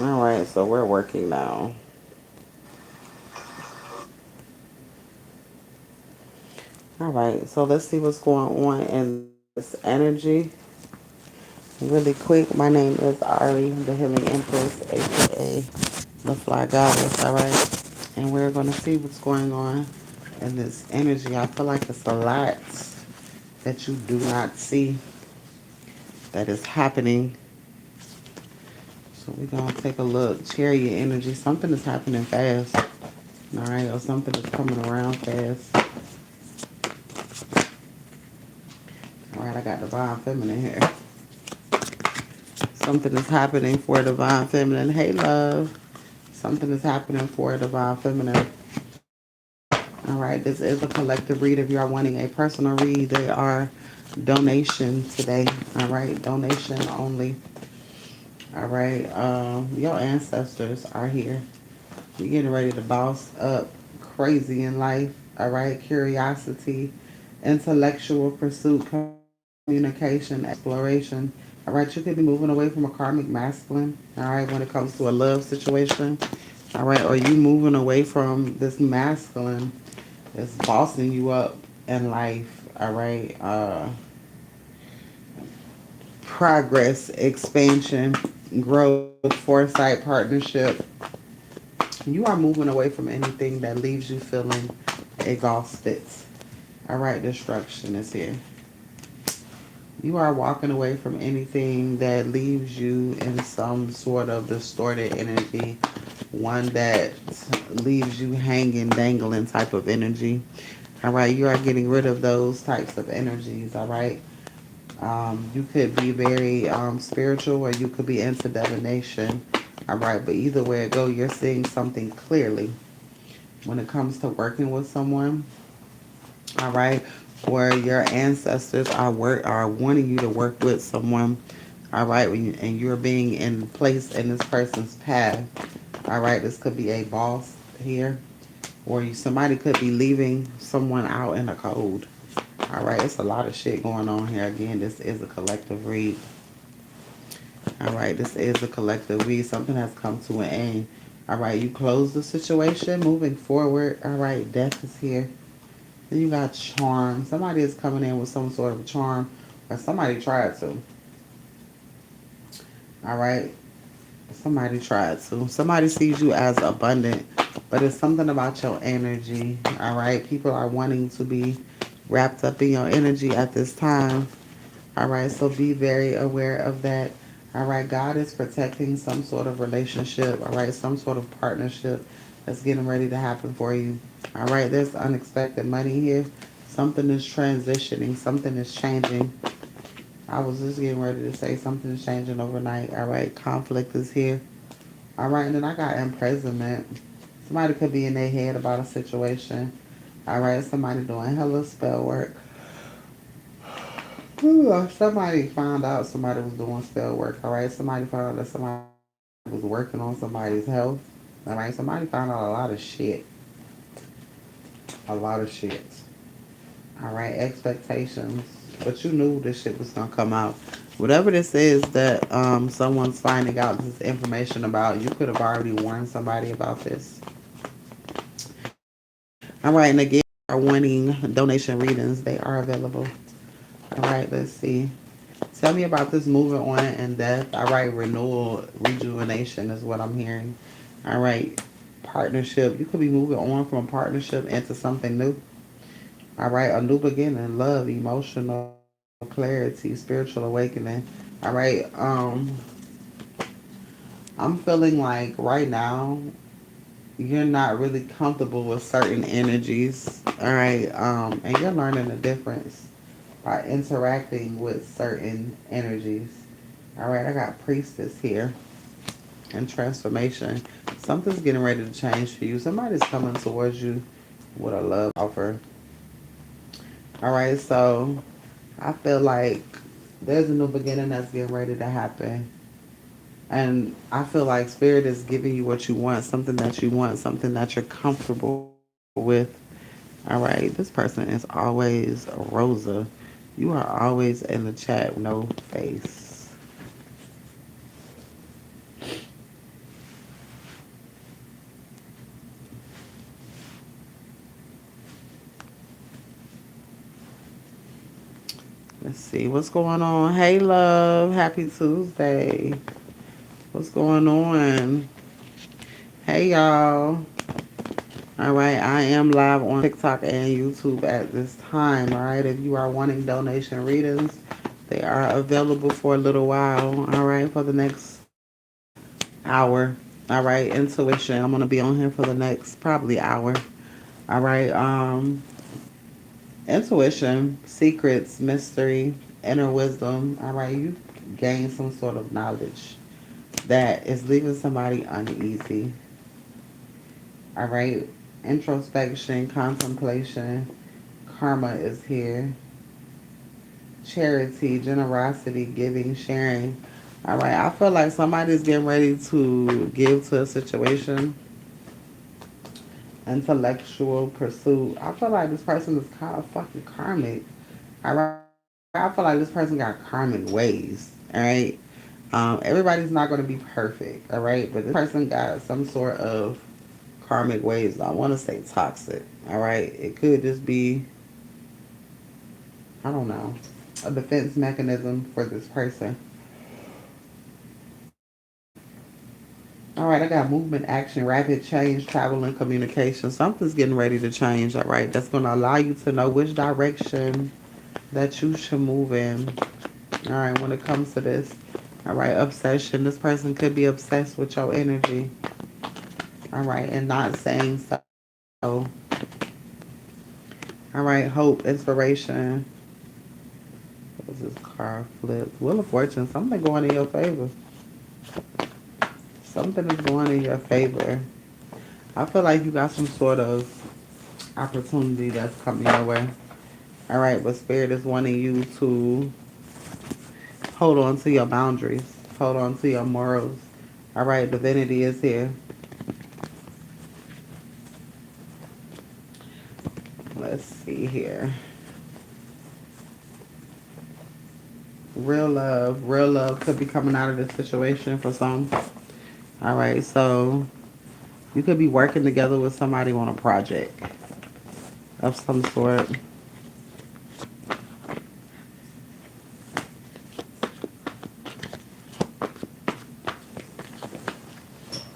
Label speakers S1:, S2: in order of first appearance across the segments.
S1: All right, so we're working now. All right, so let's see what's going on in this energy. Really quick, my name is Ari, the Healing Empress, aka the Fly Goddess. All right, and we're gonna see what's going on in this energy. I feel like it's a lot that you do not see that is happening. So we're gonna take a look. Chariot energy. Something is happening fast. All right, or something is coming around fast. All right, I got divine feminine here. Something is happening for divine feminine. Hey, love. Something is happening for divine feminine. All right, this is a collective read. If you are wanting a personal read, they are donation today. All right, donation only. All right, your ancestors are here. You're getting ready to boss up crazy in life. All right, curiosity, intellectual pursuit, communication, exploration. All right, you could be moving away from a karmic masculine. All right, when it comes to a love situation. All right, or you moving away from this masculine that's bossing you up in life. All right, progress, expansion, growth, foresight, partnership. You are moving away from anything that leaves you feeling exhausted. All right, destruction is here. You are walking away from anything that leaves you in some sort of distorted energy, one that leaves you hanging, dangling type of energy. All right, you are getting rid of those types of energies. All right, you could be very spiritual, or you could be into divination. All right, but either way it go, you're seeing something clearly when it comes to working with someone. All right, where your ancestors are wanting you to work with someone. All right, and you're being in place in this person's path. All right, this could be a boss here, or somebody could be leaving someone out in the cold. All right, it's a lot of shit going on here. Again, this is a collective read. All right, this is a collective read. Something has come to an end. All right, you close the situation, moving forward. All right, death is here. Then you got charm. Somebody is coming in with some sort of charm, or somebody tried to. All right, somebody tried to. Somebody sees you as abundant, but it's something about your energy. All right, people are wanting to be wrapped up in your energy at this time. All right, so be very aware of that. All right, God is protecting some sort of relationship. All right, some sort of partnership that's getting ready to happen for you. All right, there's unexpected money here. Something is transitioning, something is changing. I was just getting ready to say something is changing overnight. All right, conflict is here. All right, and then I got imprisonment. Somebody could be in their head about a situation. All right, somebody doing hella spell work. Ooh, somebody found out somebody was doing spell work. All right, somebody found out that somebody was working on somebody's health. All right, somebody found out a lot of shit. A lot of shit. All right, expectations. But you knew this shit was gonna come out. Whatever this is that someone's finding out this information about, you could have already warned somebody about this. All right, and again, are wanting donation readings. They are available. All right, let's see. Tell me about this moving on and death. All right, renewal, rejuvenation is what I'm hearing. All right, partnership. You could be moving on from a partnership into something new. All right, a new beginning, love, emotional clarity, spiritual awakening. All right, I'm feeling like right now you're not really comfortable with certain energies. All right, and you're learning the difference by interacting with certain energies. All right, I got priestess here and transformation. Something's getting ready to change for you. Somebody's coming towards you with a love offer. All right, so I feel like there's a new beginning that's getting ready to happen. And I feel like spirit is giving you what you want, something that you're comfortable with. All right, this person is always Rosa. You are always in the chat with no face. Let's see what's going on. Hey, love. Happy Tuesday. What's going on? Hey, y'all. All right, I am live on TikTok and YouTube at this time. All right, if you are wanting donation readings, they are available for a little while. All right, for the next hour. All right, intuition. I'm gonna be on here for the next probably hour. All right, intuition, secrets, mystery, inner wisdom. All right, you gain some sort of knowledge that is leaving somebody uneasy. All right, introspection, contemplation, karma is here. Charity, generosity, giving, sharing. All right, I feel like somebody's getting ready to give to a situation. Intellectual pursuit. I feel like this person is kind of fucking karmic. All right, I feel like this person got karmic ways. All right. Everybody's not going to be perfect. All right, but this person got some sort of karmic ways. I want to say toxic. All right, it could just be, I don't know, a defense mechanism for this person. All right, I got movement, action, rapid change, travel, and communication. Something's getting ready to change. All right, that's going to allow you to know which direction that you should move in. All right, when it comes to this. All right, obsession. This person could be obsessed with your energy. All right, and not saying so. All right, hope, inspiration. What was this card flip? Wheel of Fortune. Something going in your favor. Something is going in your favor. I feel like you got some sort of opportunity that's coming your way. All right, but Spirit is wanting you to hold on to your boundaries, hold on to your morals. All right, divinity is here. Let's see here. Real love could be coming out of this situation for some. All right, so you could be working together with somebody on a project of some sort.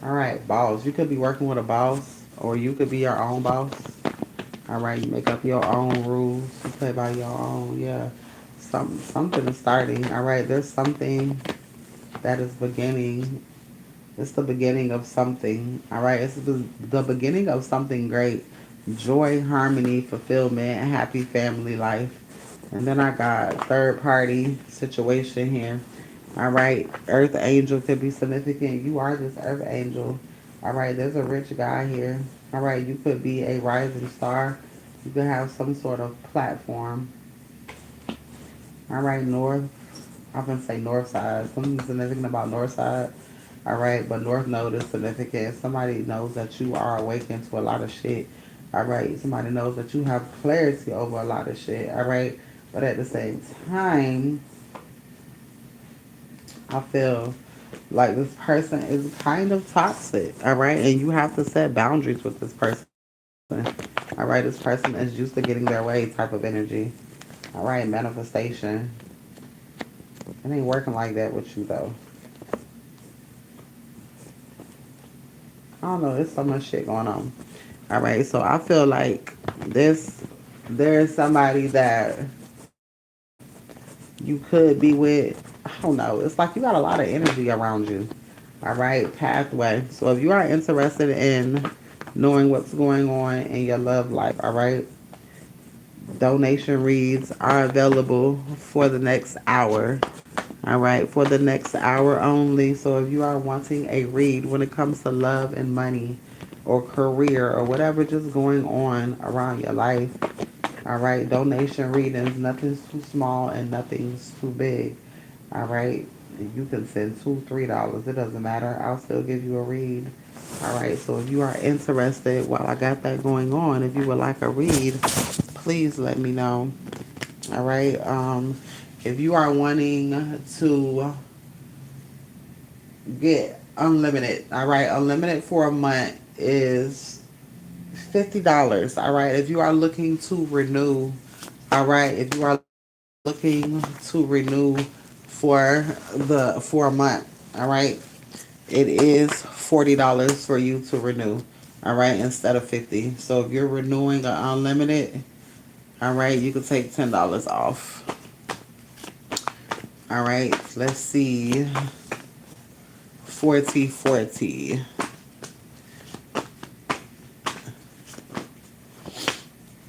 S1: All right, boss. You could be working with a boss, or you could be your own boss. All right, you make up your own rules. You play by your own. Yeah, something is starting. All right, there's something that is beginning. It's the beginning of something. All right, it's the beginning of something great. Joy, harmony, fulfillment, happy family life. And then I got third party situation here. All right, earth angel could be significant. You are this earth angel. All right, there's a rich guy here. All right, you could be a rising star. You could have some sort of platform. All right, north. I'm gonna say north side. Something significant about north side. All right, but north node is significant. Somebody knows that you are awakened to a lot of shit. All right, somebody knows that you have clarity over a lot of shit. All right, but at the same time, I feel like this person is kind of toxic. All right, and you have to set boundaries with this person. All right, this person is used to getting their way type of energy. All right, manifestation. It ain't working like that with you though. I don't know. There's so much shit going on. All right, so I feel like this there's somebody that you could be with. I don't know. It's like you got a lot of energy around you. All right, pathway. So if you are interested in knowing what's going on in your love life, all right, donation reads are available for the next hour. All right, for the next hour only. So if you are wanting a read when it comes to love and money or career or whatever just going on around your life, all right, donation readings, nothing's too small and nothing's too big. All right, you can send $2, $3. It doesn't matter. I'll still give you a read. All right, so if you are interested, while I got that going on, if you would like a read, please let me know. All right. If you are wanting to get unlimited, all right, unlimited for a month is $50. All right. If you are looking to renew, all right, if you are looking looking to renew for a month, all right, it is $40 for you to renew, all right, instead of 50. So if you're renewing an unlimited, all right, you can take $10 off. All right, let's see. 4040.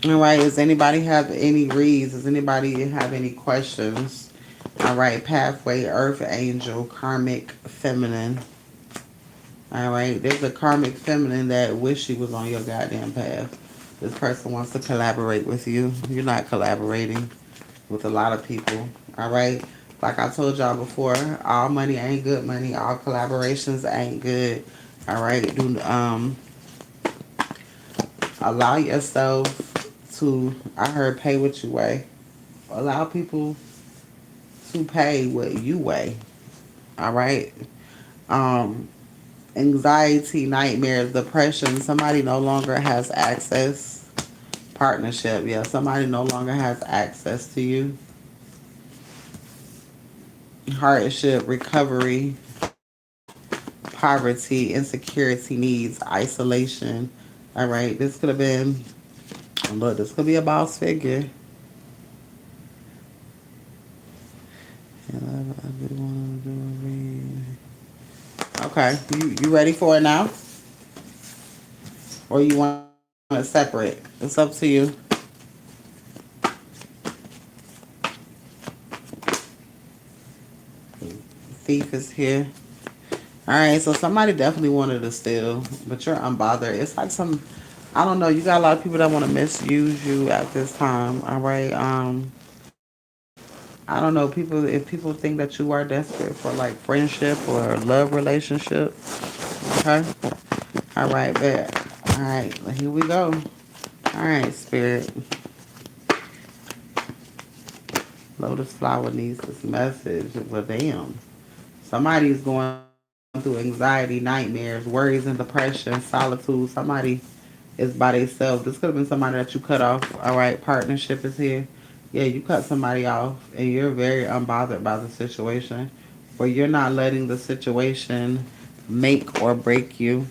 S1: All right, does anybody have any reads? Does anybody have any questions? All right, pathway, earth angel, karmic feminine. All right, there's a karmic feminine that wish she was on your goddamn path. This person wants to collaborate with you. You're not collaborating with a lot of people. All right, like I told y'all before, all money ain't good money. All collaborations ain't good. All right, do allow yourself to. I heard pay what you weigh. Allow people to pay what you weigh. All right. Um, Anxiety, nightmares, depression. Somebody no longer has access. Partnership. Yeah, somebody no longer has access to you. Hardship, recovery, poverty, insecurity, needs, isolation. All right. This could have been. Look, this could be a boss figure. Okay, you ready for it now? Or you want it separate? It's up to you. Thief is here. Alright, so somebody definitely wanted to steal, but you're unbothered. It's like some, I don't know, you got a lot of people that want to misuse you at this time. Alright, I don't know, people, if people think that you are desperate for like friendship or love relationship. Okay? Alright, bet. Alright, here we go. Alright, spirit. Lotus flower needs this message. Well, damn. Somebody's going through anxiety, nightmares, worries, and depression, solitude. Somebody is by themselves. This could have been somebody that you cut off. All right, partnership is here. Yeah, you cut somebody off, and you're very unbothered by the situation, or you're not letting the situation make or break you.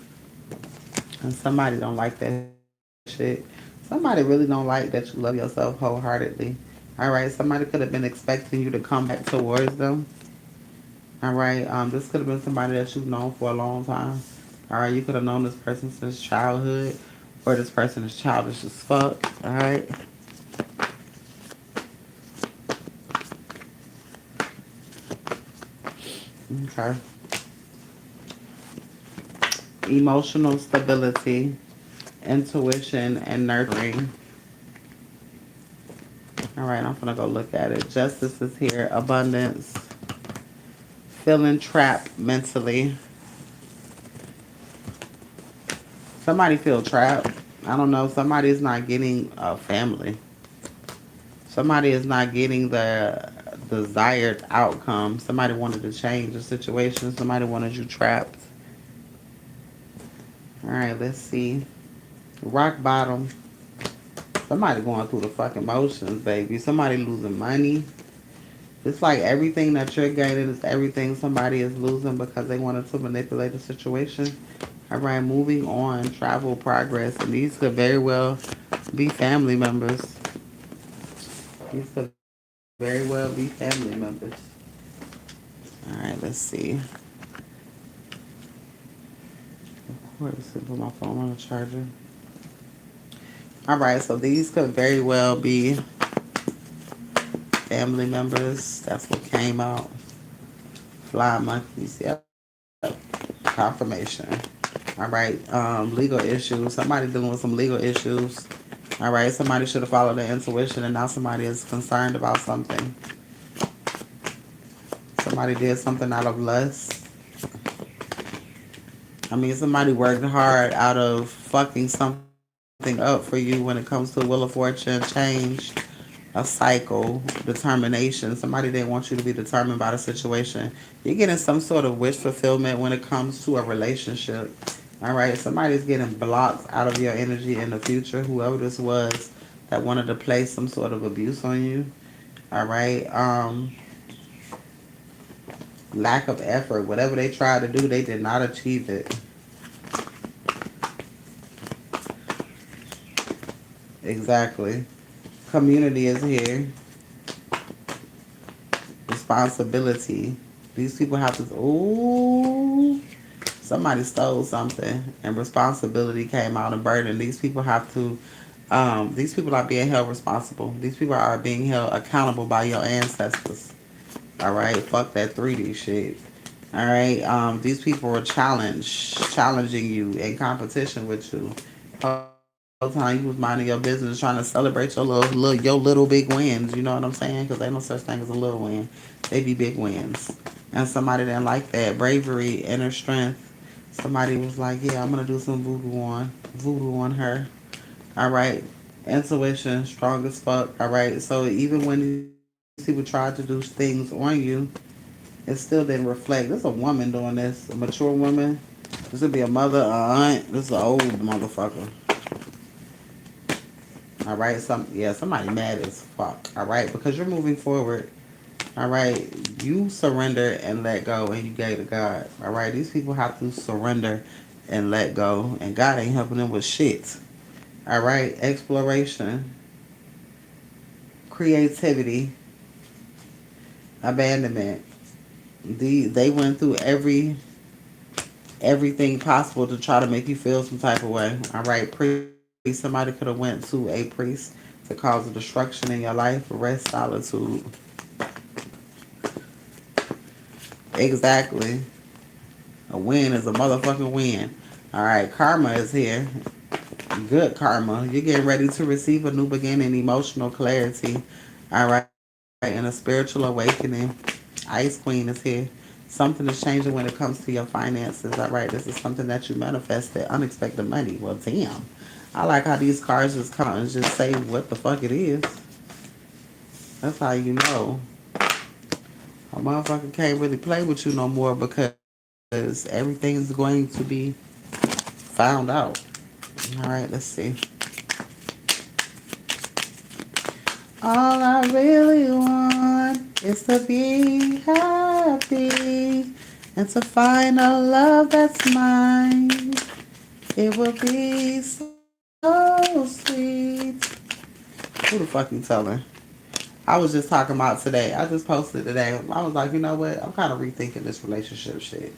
S1: And somebody don't like that shit. Somebody really don't like that you love yourself wholeheartedly. All right, somebody could have been expecting you to come back towards them. All right. This could have been somebody that you've known for a long time. All right. You could have known this person since childhood, or this person is childish as fuck. All right. Okay. Emotional stability, intuition, and nurturing. All right. I'm gonna go look at it. Justice is here. Abundance. Feeling trapped mentally. Somebody feel trapped. I don't know. Somebody is not getting a family. Somebody is not getting the desired outcome. Somebody wanted to change the situation. Somebody wanted you trapped. All right, let's see. Rock bottom. Somebody going through the fucking motions, baby. Somebody losing money. It's like everything that you're gaining is everything somebody is losing because they wanted to manipulate the situation. All right, moving on. Travel, progress. And these could very well be family members. These could very well be family members. All right, let's see. Of course, put my phone on the charger. All right, so these could very well be family members. That's what came out. Fly monkeys. Yep. Confirmation. All right. Legal issues. Somebody dealing with some legal issues. All right. Somebody should have followed their intuition, and now somebody is concerned about something. Somebody did something out of lust. I mean, somebody worked hard out of fucking something up for you when it comes to Wheel of Fortune, change, a cycle, determination. Somebody didn't want you to be determined by the situation. You're getting some sort of wish fulfillment when it comes to a relationship. All right, somebody's getting blocked out of your energy in the future. Whoever this was that wanted to place some sort of abuse on you. All right. Lack of effort. Whatever they tried to do, they did not achieve it. Exactly. Community is here. Responsibility. These people have to. Ooh. Somebody stole something, and responsibility came out and burden. These people have to. These people are being held responsible. These people are being held accountable by your ancestors. All right, fuck that 3D shit. All right, these people are challenging you in competition with you. Whole time you was minding your business, trying to celebrate your little big wins. You know what I'm saying? Because ain't no such thing as a little win. They be big wins. And somebody didn't like that bravery, inner strength. Somebody was like, "Yeah, I'm gonna do some voodoo on her." All right, intuition, strong as fuck. All right, so even when these people tried to do things on you, it still didn't reflect. This is a woman doing this, a mature woman. This would be a mother, a aunt. This is an old motherfucker. All right, somebody mad as fuck. All right, because you're moving forward. All right, you surrender and let go, and you gave to God. All right, these people have to surrender and let go, and God ain't helping them with shit. All right, exploration, creativity, abandonment. They went through everything possible to try to make you feel some type of way. All right, priest. Somebody could have went to a priest to cause a destruction in your life. Rest, solitude. Exactly. A win is a motherfucking win. All right, karma is here. Good karma. You're getting ready to receive a new beginning, emotional clarity. All right, and a spiritual awakening. Ice Queen is here. Something is changing when it comes to your finances. All right, this is something that you manifested, unexpected money. Well, damn. I like how these cards just come and just say what the fuck it is. That's how you know a motherfucker can't really play with you no more because everything's going to be found out. All right, let's see. All I really want is to be happy and to find a love that's mine. It will be so sweet. Who the fuck you telling? I was just talking about today. I just posted today. I was like, you know what? I'm kind of rethinking this relationship shit.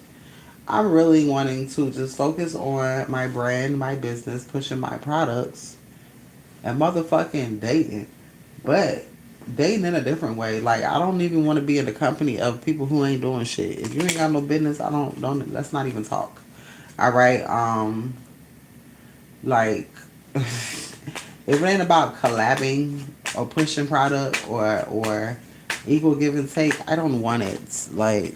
S1: I'm really wanting to just focus on my brand, my business, pushing my products, and motherfucking dating. But dating in a different way. Like I don't even want to be in the company of people who ain't doing shit. If you ain't got no business, I don't let's not even talk. All right. Like if it ain't about collabing or pushing product or equal give and take, I don't want it. Like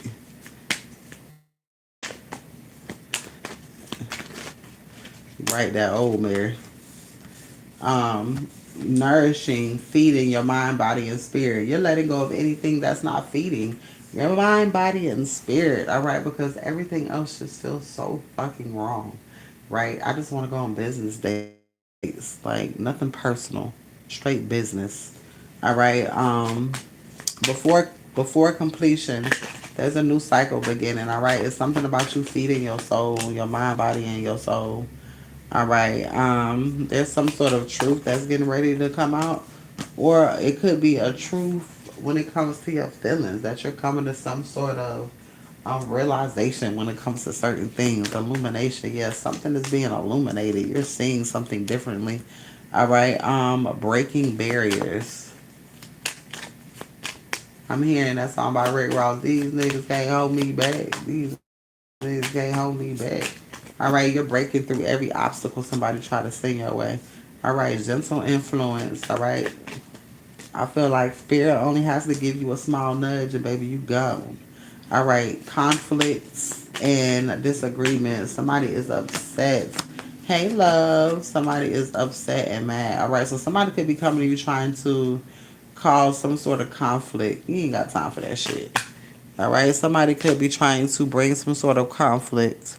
S1: right that old Mary. Nourishing, feeding your mind, body, and spirit. You're letting go of anything that's not feeding your mind, body, and spirit. All right, because everything else just feels so fucking wrong. Right? I just want to go on business dates, like nothing personal, straight business. All right. Before completion, there's a new cycle beginning. All right, it's something about you feeding your soul, your mind, body, and your soul. All right. There's some sort of truth that's getting ready to come out, or it could be a truth when it comes to your feelings that you're coming to some sort of realization when it comes to certain things. Illumination. Yes, something is being illuminated. You're seeing something differently. All right. Breaking barriers. I'm hearing that song by Rick Ross. These niggas can't hold me back. These niggas can't hold me back. All right, you're breaking through every obstacle somebody try to send your way. All right, gentle influence. All right, I feel like spirit only has to give you a small nudge, and baby, you gone. All right, conflicts and disagreements. Somebody is upset. Hey, love. Somebody is upset and mad. All right, so somebody could be coming to you trying to cause some sort of conflict. You ain't got time for that shit. All right, somebody could be trying to bring some sort of conflict.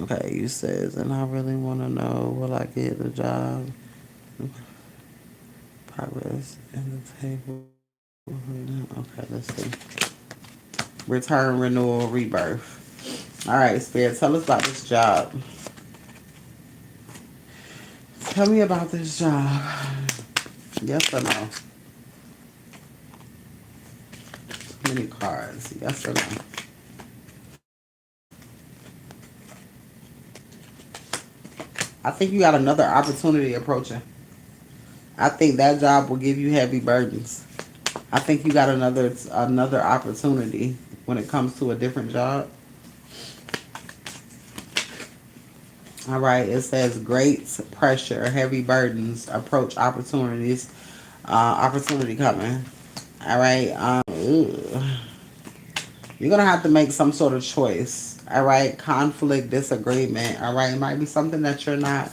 S1: Okay, you says, and I really want to know, will I get the job? Progress in the table. Okay, let's see. Return, renewal, rebirth. All right, Spirit, tell us about this job. Tell me about this job. Yes or no? Many cards. Yes or no? I think you got another opportunity approaching. I think that job will give you heavy burdens. I think you got another opportunity when it comes to a different job. All right, it says great pressure, heavy burdens, approach opportunities, opportunity coming. All right, you're gonna have to make some sort of choice. All right, conflict, disagreement. All right, it might be something that you're not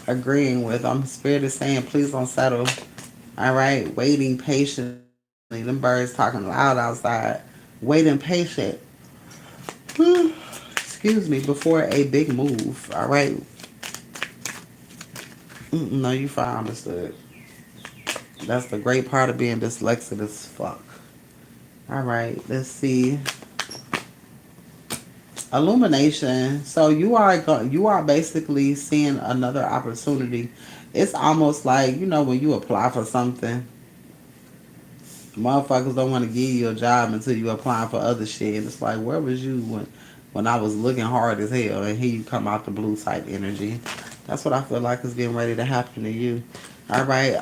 S1: agreeing with. Spirit is saying, please don't settle. All right, waiting patiently. Them birds talking loud outside. Waiting patient. Excuse me, before a big move. All right. No, you fine, understood. That's the great part of being dyslexic as fuck. All right, let's see. Illumination. So you are basically seeing another opportunity. It's almost like, when you apply for something, motherfuckers don't want to give you a job until you applying for other shit. And it's like, where was you when I was looking hard as hell, and here you come out the blue type energy. That's what I feel like is getting ready to happen to you. All right.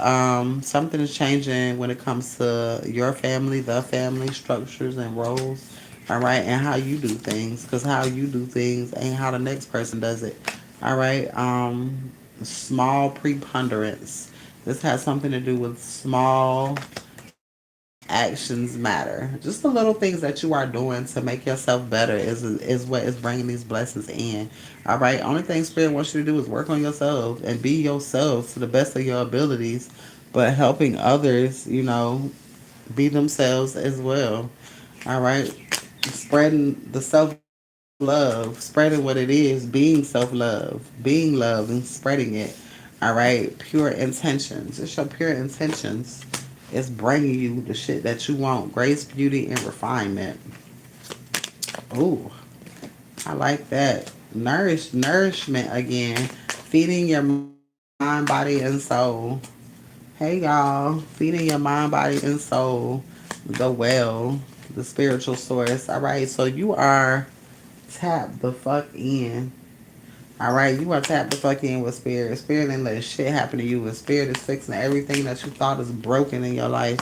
S1: Something is changing when it comes to your family, the family structures and roles. All right, and how you do things, because how you do things ain't how the next person does it. All right. Small preponderance. This has something to do with small actions matter. Just the little things that you are doing to make yourself better is what is bringing these blessings in. All right. Only thing Spirit wants you to do is work on yourself and be yourself to the best of your abilities, but helping others, be themselves as well. All right. Spreading the self love, spreading what it is, being self love, being love, and spreading it. All right. Pure intentions. It's your pure intentions. It's bringing you the shit that you want. Grace, beauty, and refinement. Ooh, I like that. Nourishment again. Feeding your mind, body, and soul. Hey y'all, feeding your mind, body, and soul. The well, the spiritual source. All right, so you are tapped the fuck in. All right, you are tapped the fuck in with spirit. Spirit ain't let shit happen to you. And spirit is fixing everything that you thought is broken in your life.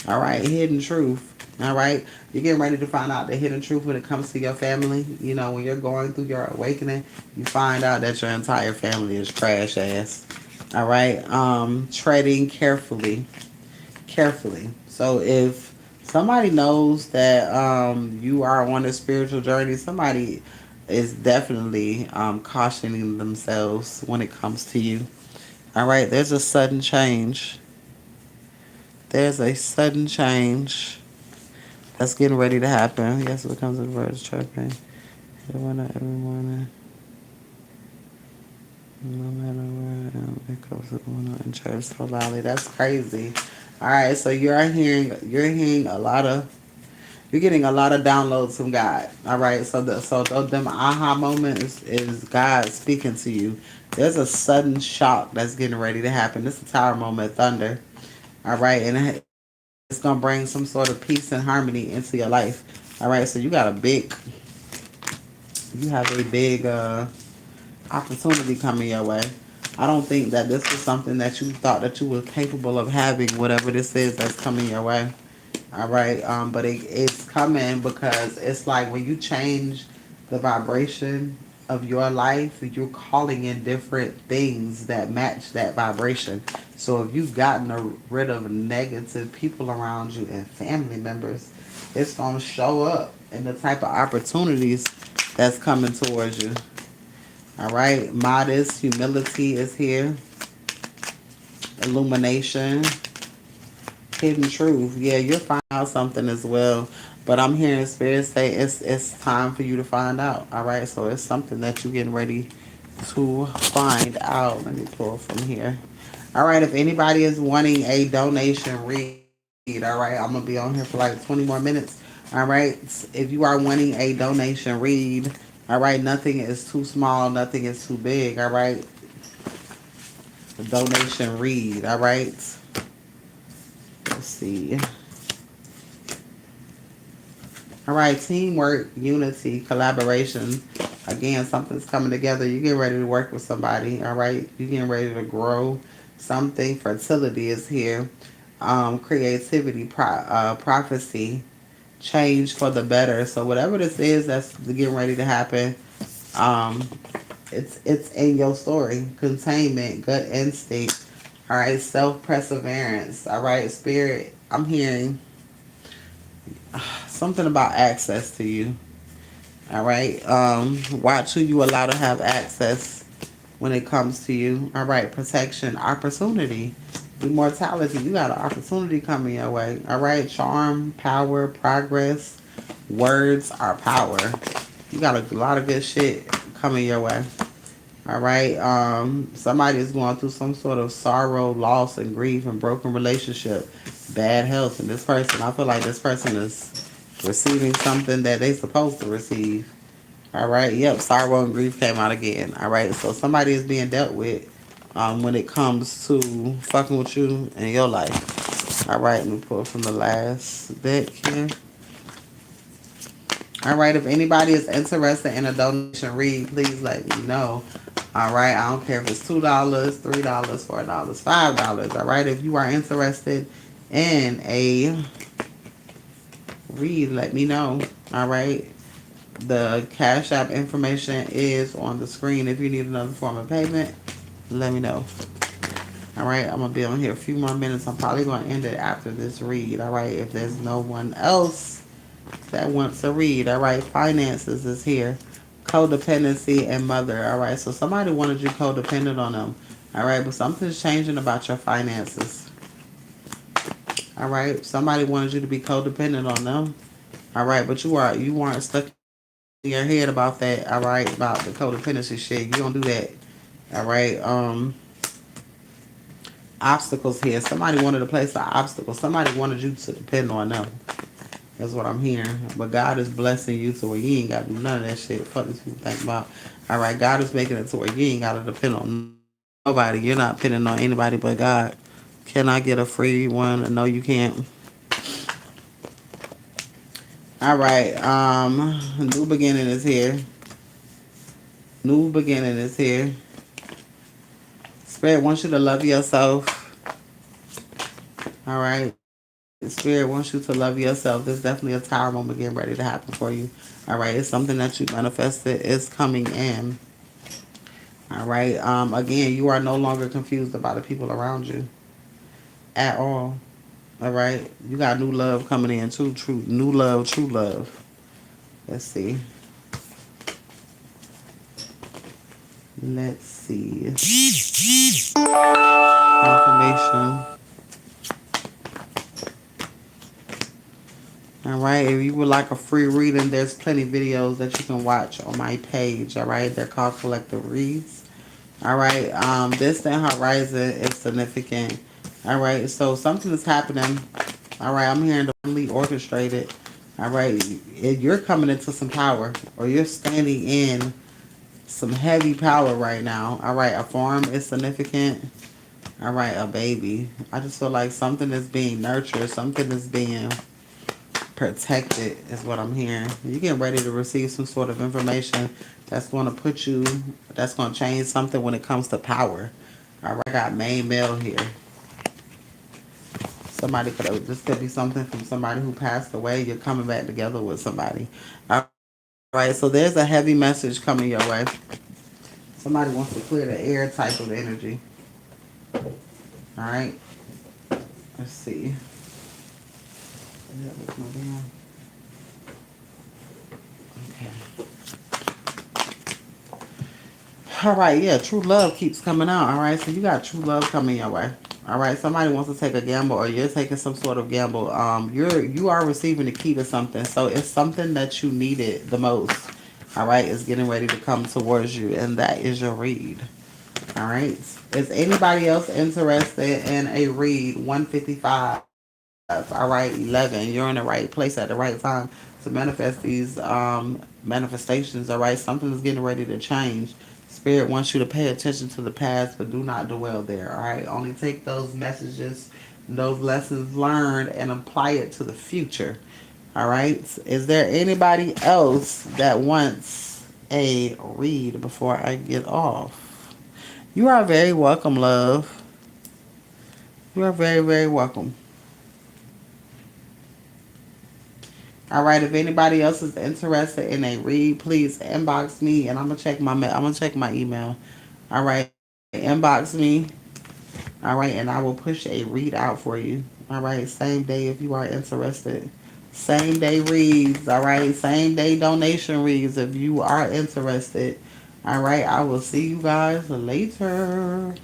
S1: All right, hidden truth. All right, you're getting ready to find out the hidden truth when it comes to your family. When you're going through your awakening, you find out that your entire family is trash ass. All right, treading carefully, carefully. So if somebody knows that you are on a spiritual journey, somebody is definitely cautioning themselves when it comes to you. All right, there's a sudden change. There's a sudden change that's getting ready to happen. Yes, it comes with birds chirping. Every morning. No matter where it goes in church so loudly. That's crazy. All right, so you're hearing a lot of you're getting a lot of downloads from God. All right, so them aha moments is God speaking to you. There's a sudden shock that's getting ready to happen. This is a tower moment, thunder. All right, and it's gonna bring some sort of peace and harmony into your life. All right, so you have a big opportunity coming your way. I don't think that this was something that you thought that you were capable of having, whatever this is that's coming your way. All right, but it's coming because it's like when you change the vibration of your life, you're calling in different things that match that vibration. So if you've gotten rid of negative people around you and family members, it's gonna show up in the type of opportunities that's coming towards you. All right, modest humility is here. Illumination, hidden truth. Yeah, you'll find out something as well. But I'm hearing spirit say it's time for you to find out. All right, so it's something that you're getting ready to find out. Let me pull from here. All right, if anybody is wanting a donation reading, All right, I'm gonna be on here for like 20 more minutes. All right, if you are wanting a donation read, all right, nothing is too small, nothing is too big. All right, donation read. All right, let's see. All right, teamwork, unity, collaboration. Again, something's coming together. You're getting ready to work with somebody. All right, you're getting ready to grow something. Fertility is here. Creativity, prophecy, change for the better. So whatever this is that's getting ready to happen, um, it's in your story. Containment, gut instinct. All right, self perseverance. All right, spirit. I'm hearing something about access to you. All right. Watch who you allow to have access when it comes to you. All right. Protection, opportunity, immortality. You got an opportunity coming your way. All right. Charm, power, progress. Words are power. You got a lot of good shit coming your way. All right. Somebody is going through some sort of sorrow, loss, and grief, and broken relationship, bad health, and this person. I feel like this person is receiving something that they supposed to receive. All right. Yep. Sorrow and grief came out again. All right. So somebody is being dealt with when it comes to fucking with you in your life. All right. Let me pull from the last deck here. All right. If anybody is interested in a donation read, please let me know. All right. I don't care if it's $2, $3, $4, $5. All right. If you are interested in a read, let me know. All right. The Cash App information is on the screen. If you need another form of payment, let me know. All right, I'm gonna be on here a few more minutes. I'm probably gonna end it after this read. All right, if there's no one else that wants to read. All right, finances is here, codependency and mother. All right, so somebody wanted you codependent on them. All right, but something's changing about your finances. All right, somebody wanted you to be codependent on them. All right, but you weren't stuck in your head about that. All right, about the codependency shit. You don't do that. All right. Obstacles here. Somebody wanted to place an obstacle. Somebody wanted you to depend on them. That's what I'm hearing. But God is blessing you to where you ain't got to do none of that shit. Fuck these people think about. All right, God is making it to where you ain't got to depend on nobody. You're not depending on anybody but God. Can I get a free one? No, you can't. All right. New beginning is here. New beginning is here. Spirit wants you to love yourself. All right. Spirit wants you to love yourself. There's definitely a tower moment getting ready to happen for you. All right. It's something that you manifested. It's coming in. All right. Again, you are no longer confused about the people around you at all. All right. You got new love coming in too. True. New love, true love. Let's see. Let's see. Confirmation. All right. If you would like a free reading, there's plenty of videos that you can watch on my page. All right. They're called Collective Reads. All right. Distant horizon is significant. All right. So something is happening. All right. I'm hearing divinely orchestrated. All right. You're coming into some power, or you're standing in some heavy power right now. All right. A farm is significant. All right. A baby. I just feel like something is being nurtured. Something is being protected is what I'm hearing. You're getting ready to receive some sort of information that's going to that's going to change something when it comes to power. All right, I got main male here. This could be something from somebody who passed away. You're coming back together with somebody. All right, so there's a heavy message coming your way. Somebody wants to clear the air type of energy. All right, let's see. Okay. All right, yeah, true love keeps coming out. All right, so you got true love coming your way. All right, somebody wants to take a gamble, or you're taking some sort of gamble. You are receiving the key to something, so it's something that you needed the most. All right, it's getting ready to come towards you, and that is your read. All right, is anybody else interested in a read? 155. All right, 11. You're in the right place at the right time to manifest these manifestations. All right, something is getting ready to change. Spirit wants you to pay attention to the past, but do not dwell there. All right, only take those messages, those lessons learned, and apply it to the future. All right, is there anybody else that wants a read before I get off? You are very welcome, love. You are very, very welcome. All right. If anybody else is interested in a read, please inbox me, and I'm gonna check my email. All right. Inbox me. All right, and I will push a read out for you. All right. Same day if you are interested. Same day reads. All right. Same day donation reads if you are interested. All right. I will see you guys later.